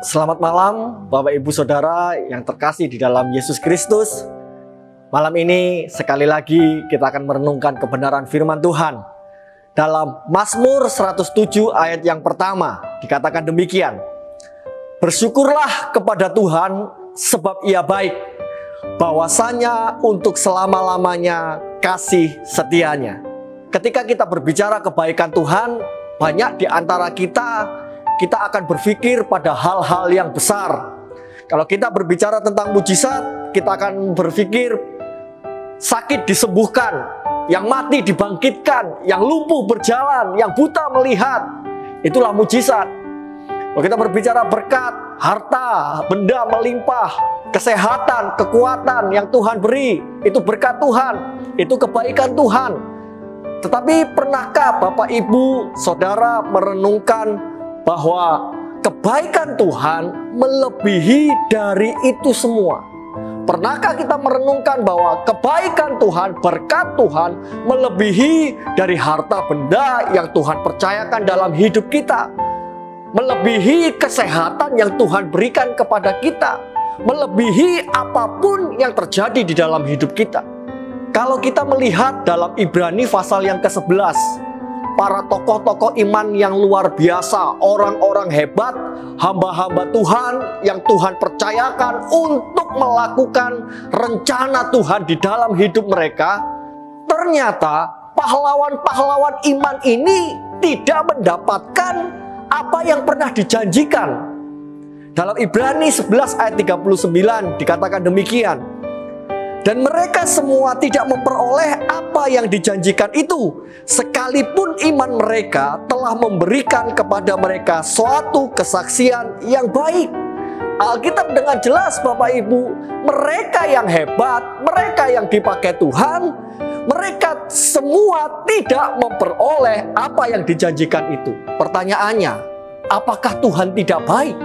Selamat malam Bapak Ibu Saudara yang terkasih di dalam Yesus Kristus. Malam ini sekali lagi kita akan merenungkan kebenaran firman Tuhan. Dalam Mazmur 107 ayat yang pertama dikatakan demikian. Bersyukurlah kepada Tuhan sebab Ia baik, bahwasanya untuk selama-lamanya kasih setianya. Ketika kita berbicara kebaikan Tuhan, banyak di antara kita akan berpikir pada hal-hal yang besar. Kalau kita berbicara tentang mujizat, kita akan berpikir sakit disembuhkan, yang mati dibangkitkan, yang lumpuh berjalan, yang buta melihat. Itulah mujizat. Kalau kita berbicara berkat, harta, benda melimpah, kesehatan, kekuatan yang Tuhan beri, itu berkat Tuhan, itu kebaikan Tuhan. Tetapi pernahkah Bapak Ibu Saudara merenungkan bahwa kebaikan Tuhan melebihi dari itu semua? Pernahkah kita merenungkan bahwa kebaikan Tuhan, berkat Tuhan melebihi dari harta benda yang Tuhan percayakan dalam hidup kita, melebihi kesehatan yang Tuhan berikan kepada kita, melebihi apapun yang terjadi di dalam hidup kita? Kalau kita melihat dalam Ibrani pasal yang ke-11, para tokoh-tokoh iman yang luar biasa, orang-orang hebat, hamba-hamba Tuhan yang Tuhan percayakan untuk melakukan rencana Tuhan di dalam hidup mereka, ternyata pahlawan-pahlawan iman ini tidak mendapatkan apa yang pernah dijanjikan. Dalam Ibrani 11 ayat 39 dikatakan demikian. Dan mereka semua tidak memperoleh apa yang dijanjikan itu, sekalipun iman mereka telah memberikan kepada mereka suatu kesaksian yang baik. Alkitab dengan jelas Bapak Ibu, mereka yang hebat, mereka yang dipakai Tuhan, mereka semua tidak memperoleh apa yang dijanjikan itu. Pertanyaannya, apakah Tuhan tidak baik?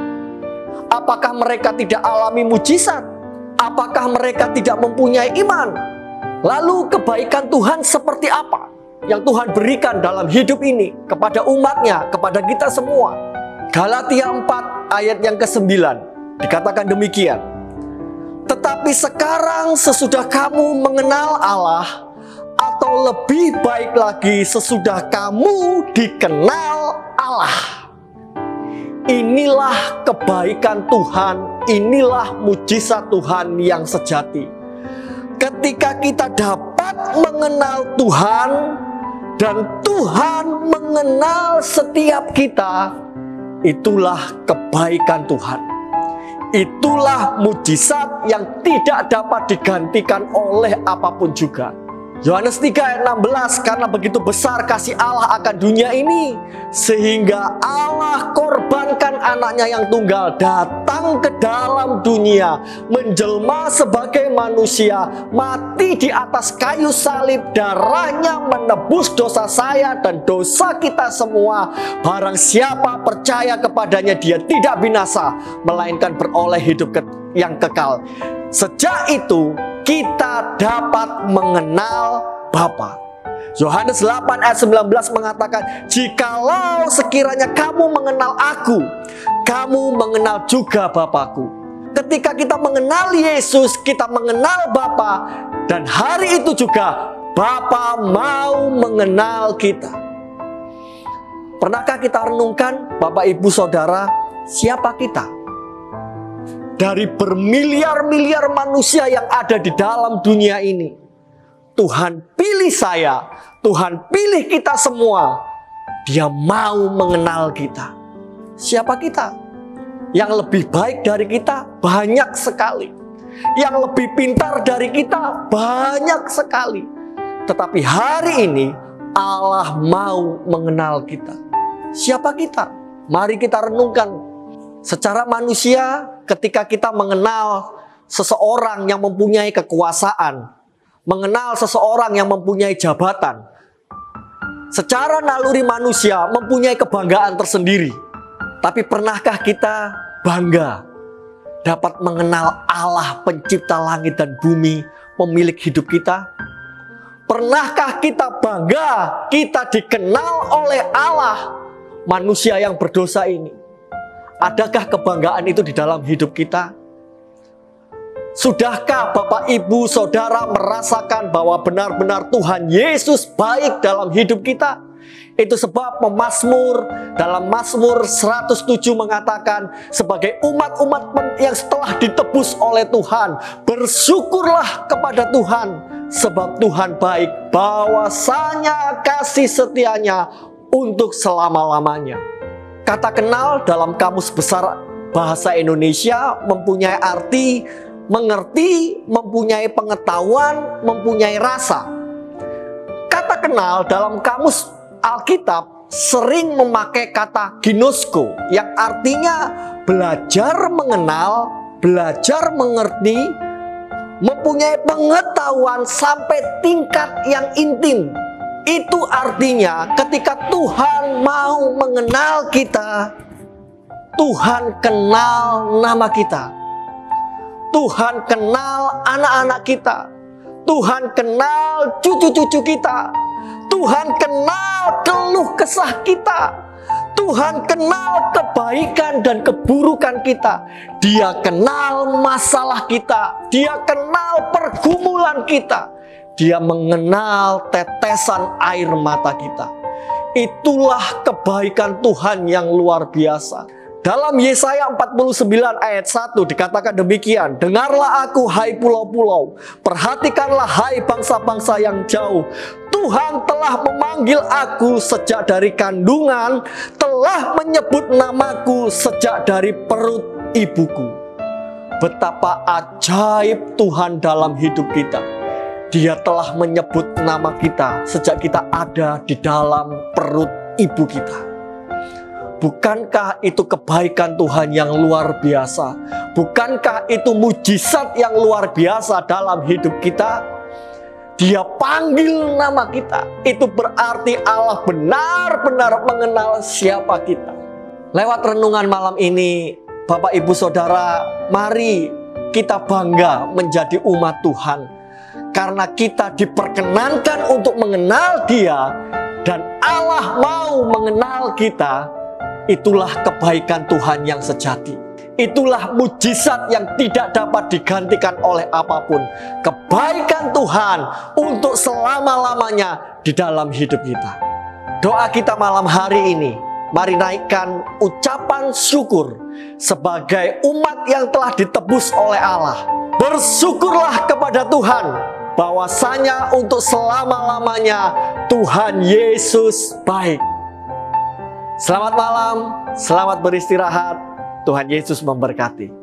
Apakah mereka tidak alami mujizat? Apakah mereka tidak mempunyai iman? Lalu kebaikan Tuhan seperti apa yang Tuhan berikan dalam hidup ini kepada umatnya, kepada kita semua? Galatia 4 ayat yang ke-9 dikatakan demikian. Tetapi sekarang sesudah kamu mengenal Allah, atau lebih baik lagi sesudah kamu dikenal Allah. Inilah kebaikan Tuhan, inilah mujizat Tuhan yang sejati. Ketika kita dapat mengenal Tuhan dan Tuhan mengenal setiap kita, itulah kebaikan Tuhan. Itulah mujizat yang tidak dapat digantikan oleh apapun juga. Yohanes 3 ayat 16, karena begitu besar kasih Allah akan dunia ini, sehingga Allah korbankan anaknya yang tunggal, datang ke dalam dunia, menjelma sebagai manusia, mati di atas kayu salib, darahnya menebus dosa saya dan dosa kita semua. Barang siapa percaya kepadanya, dia tidak binasa, melainkan beroleh hidup yang kekal. Sejak itu kita dapat mengenal Bapa. Yohanes 8 ayat 19 mengatakan, jikalau sekiranya kamu mengenal aku, kamu mengenal juga Bapakku. Ketika kita mengenal Yesus, kita mengenal Bapa, dan hari itu juga Bapa mau mengenal kita. Pernahkah kita renungkan Bapak Ibu Saudara, siapa kita? Dari bermiliar-miliar manusia yang ada di dalam dunia ini, Tuhan pilih saya, Tuhan pilih kita semua. Dia mau mengenal kita. Siapa kita? Yang lebih baik dari kita banyak sekali. Yang lebih pintar dari kita banyak sekali. Tetapi hari ini Allah mau mengenal kita. Siapa kita? Mari kita renungkan. Secara manusia, ketika kita mengenal seseorang yang mempunyai kekuasaan, mengenal seseorang yang mempunyai jabatan, secara naluri manusia mempunyai kebanggaan tersendiri. Tapi pernahkah kita bangga dapat mengenal Allah pencipta langit dan bumi, pemilik hidup kita? Pernahkah kita bangga kita dikenal oleh Allah, manusia yang berdosa ini? Adakah kebanggaan itu di dalam hidup kita? Sudahkah Bapak, Ibu, Saudara merasakan bahwa benar-benar Tuhan Yesus baik dalam hidup kita? Itu sebab pemazmur dalam Mazmur 107 mengatakan, sebagai umat-umat yang setelah ditebus oleh Tuhan, bersyukurlah kepada Tuhan, sebab Tuhan baik, bahwasanya kasih setianya untuk selama-lamanya. Kata kenal dalam Kamus Besar Bahasa Indonesia mempunyai arti mengerti, mempunyai pengetahuan, mempunyai rasa. Kata kenal dalam Kamus Alkitab sering memakai kata ginosko, yang artinya belajar mengenal, belajar mengerti, mempunyai pengetahuan sampai tingkat yang intim. Itu artinya ketika Tuhan mau mengenal kita, Tuhan kenal nama kita, Tuhan kenal anak-anak kita, Tuhan kenal cucu-cucu kita, Tuhan kenal keluh kesah kita, Tuhan kenal kebaikan dan keburukan kita. Dia kenal masalah kita, Dia kenal pergumulan kita, Dia mengenal tetesan air mata kita. Itulah kebaikan Tuhan yang luar biasa. Dalam Yesaya 49 ayat 1 dikatakan demikian, dengarlah aku hai pulau-pulau, perhatikanlah hai bangsa-bangsa yang jauh. Tuhan telah memanggil aku sejak dari kandungan, telah menyebut namaku sejak dari perut ibuku. Betapa ajaib Tuhan dalam hidup kita. Dia telah menyebut nama kita sejak kita ada di dalam perut ibu kita. Bukankah itu kebaikan Tuhan yang luar biasa? Bukankah itu mujizat yang luar biasa dalam hidup kita? Dia panggil nama kita. Itu berarti Allah benar-benar mengenal siapa kita. Lewat renungan malam ini, Bapak, Ibu, Saudara, mari kita bangga menjadi umat Tuhan. Karena kita diperkenankan untuk mengenal Dia, dan Allah mau mengenal kita. Itulah kebaikan Tuhan yang sejati. Itulah mujizat yang tidak dapat digantikan oleh apapun. Kebaikan Tuhan untuk selama-lamanya di dalam hidup kita. Doa kita malam hari ini, mari naikkan ucapan syukur sebagai umat yang telah ditebus oleh Allah. Bersyukurlah kepada Tuhan, bahwasanya untuk selama-lamanya Tuhan Yesus baik. Selamat malam, selamat beristirahat. Tuhan Yesus memberkati.